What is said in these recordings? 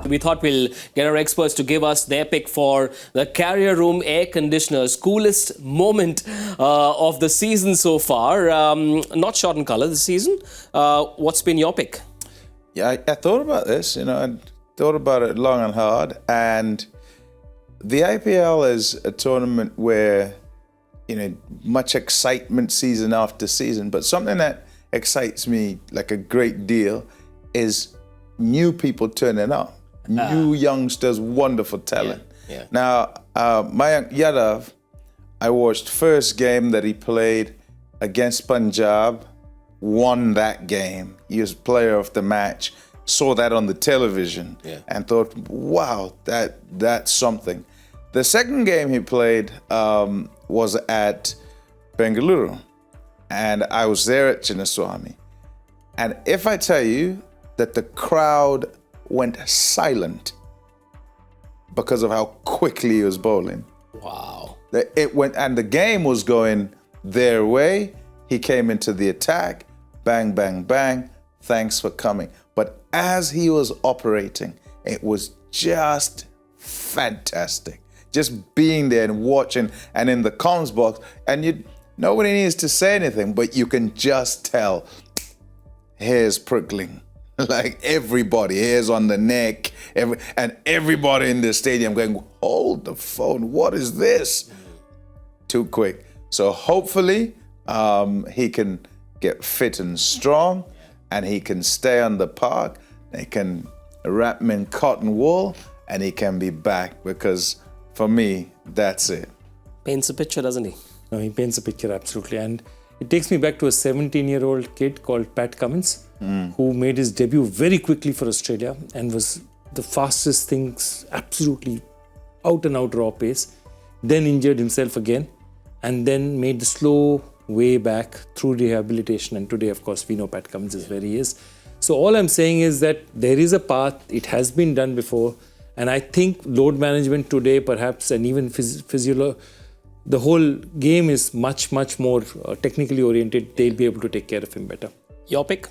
We thought we'll get our experts to give us their pick for the Carrier Room Air Conditioner's coolest moment of the season so far. Not short in colour this season. What's been your pick? Yeah, I thought about this, I thought about it long and hard. And the IPL is a tournament where, much excitement season after season. But something that excites me like a great deal is new people turning up. New youngsters, wonderful talent. Yeah. Now, Mayank Yadav, I watched first game that he played against Punjab, won that game. He was player of the match. Saw that on the television and thought, wow, that's something. The second game he played was at Bengaluru, and I was there at Chinnaswamy. And if I tell you that the crowd went silent because of how quickly he was bowling. Wow. It went, and the game was going their way. He came into the attack, bang, bang, bang, thanks for coming. But as he was operating, it was just fantastic. Just being there and watching, and in the comms box, and nobody needs to say anything, but you can just tell hair's prickling. Like everybody, hairs on the neck, and everybody in the stadium going, hold the phone, what is this? Too quick. So hopefully he can get fit and strong, and he can stay on the park. They can wrap him in cotton wool, and he can be back, because for me, that's it. Paints a picture, doesn't he? No, he paints a picture, absolutely. And it takes me back to a 17-year-old kid called Pat Cummins, who made his debut very quickly for Australia and was the fastest things, absolutely out and out raw pace. Then injured himself again, and then made the slow way back through rehabilitation. And today, of course, we know Pat Cummins is where he is. So all I'm saying is that there is a path. It has been done before. And I think load management today, perhaps, and even the whole game is much, much more technically oriented. They'll be able to take care of him better. Your pick?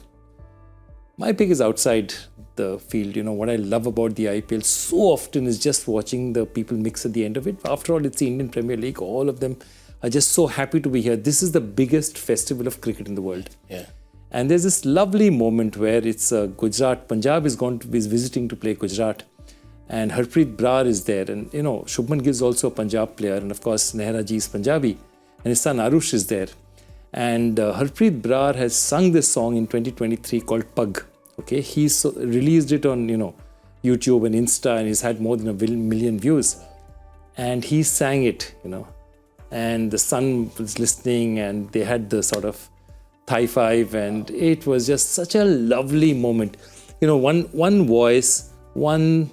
My pick is outside the field. What I love about the IPL so often is just watching the people mix at the end of it. After all, it's the Indian Premier League. All of them are just so happy to be here. This is the biggest festival of cricket in the world. Yeah. And there's this lovely moment where it's Gujarat. Punjab is visiting to play Gujarat. And Harpreet Brar is there. And, Shubman Gill is also a Punjab player. And, of course, Nehra ji is Punjabi. And his son Arush is there. And Harpreet Brar has sung this song in 2023 called Pug. Okay, he's released it on, YouTube and Insta, and he's had more than 1 million views. And he sang it, and the son was listening, and they had the sort of high five, and it was just such a lovely moment. One voice, one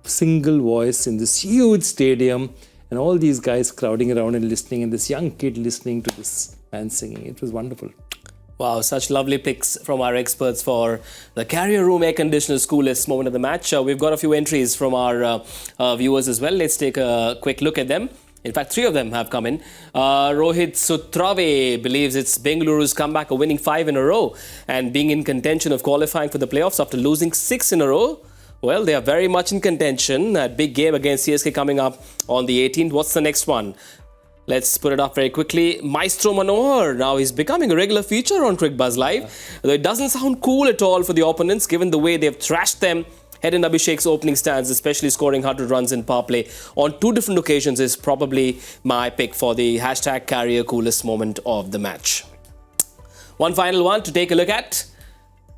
single voice in this huge stadium, and all these guys crowding around and listening, and this young kid listening to this man singing. It was wonderful. Wow, such lovely picks from our experts for the Carrier Room Air Conditioner's coolest moment of the match. We've got a few entries from our viewers as well. Let's take a quick look at them. In fact, 3 of them have come in. Rohit Sutrave believes it's Bengaluru's comeback of winning 5 in a row and being in contention of qualifying for the playoffs after losing 6 in a row. Well, they are very much in contention. That big game against CSK coming up on the 18th. What's the next one? Let's put it up very quickly. Maestro Manohar. Now he's becoming a regular feature on Crickbuzz Live. Though it doesn't sound cool at all for the opponents, given the way they've thrashed them. Head in Abhishek's opening stance, especially scoring 100 runs in power play on 2 different occasions, is probably my pick for the hashtag Carrier coolest moment of the match. One final one to take a look at.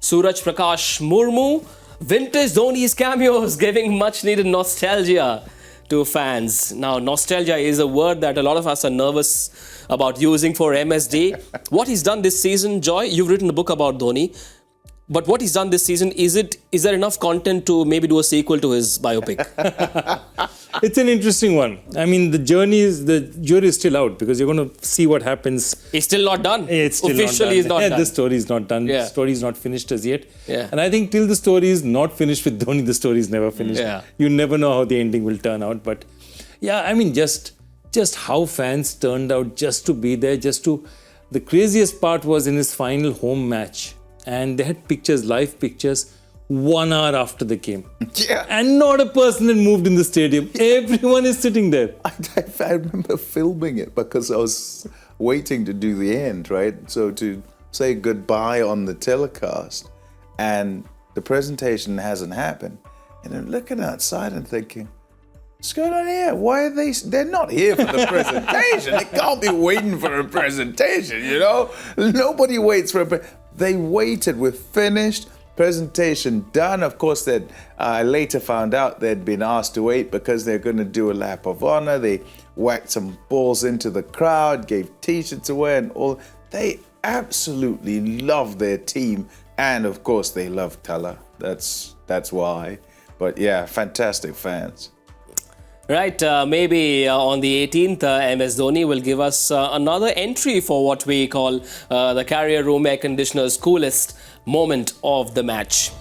Suraj Prakash Murmu. Vintage Dhoni's cameos giving much needed nostalgia to fans. Now, nostalgia is a word that a lot of us are nervous about using for MSD. What he's done this season, Joy, you've written a book about Dhoni. But what he's done this season, is there enough content to maybe do a sequel to his biopic? It's an interesting one. I mean, the jury is still out, because you're going to see what happens. It's still not done. It's still officially is not done. The story is not done. Yeah. The story is not finished as yet. Yeah. And I think till the story is not finished with Dhoni, the story is never finished. Yeah. You never know how the ending will turn out. But yeah, I mean, just how fans turned out just to be there, The craziest part was in his final home match. And they had pictures, live pictures. 1 hour after the game. Yeah. And not a person had moved in the stadium. Everyone is sitting there. I remember filming it because I was waiting to do the end, right? So to say goodbye on the telecast, and the presentation hasn't happened. And I'm looking outside and thinking, what's going on here? Why are they're not here for the presentation. They can't be waiting for a presentation, you know? Nobody waits for they waited. We're finished. Presentation done. Of course, that I later found out they'd been asked to wait because they're going to do a lap of honor. They whacked some balls into the crowd, gave T-shirts away, and all. They absolutely love their team, and of course, they love Tala. That's why. But yeah, fantastic fans. Right, maybe on the 18th, MS Dhoni will give us another entry for what we call the Carrier Room Air Conditioner's coolest moment of the match.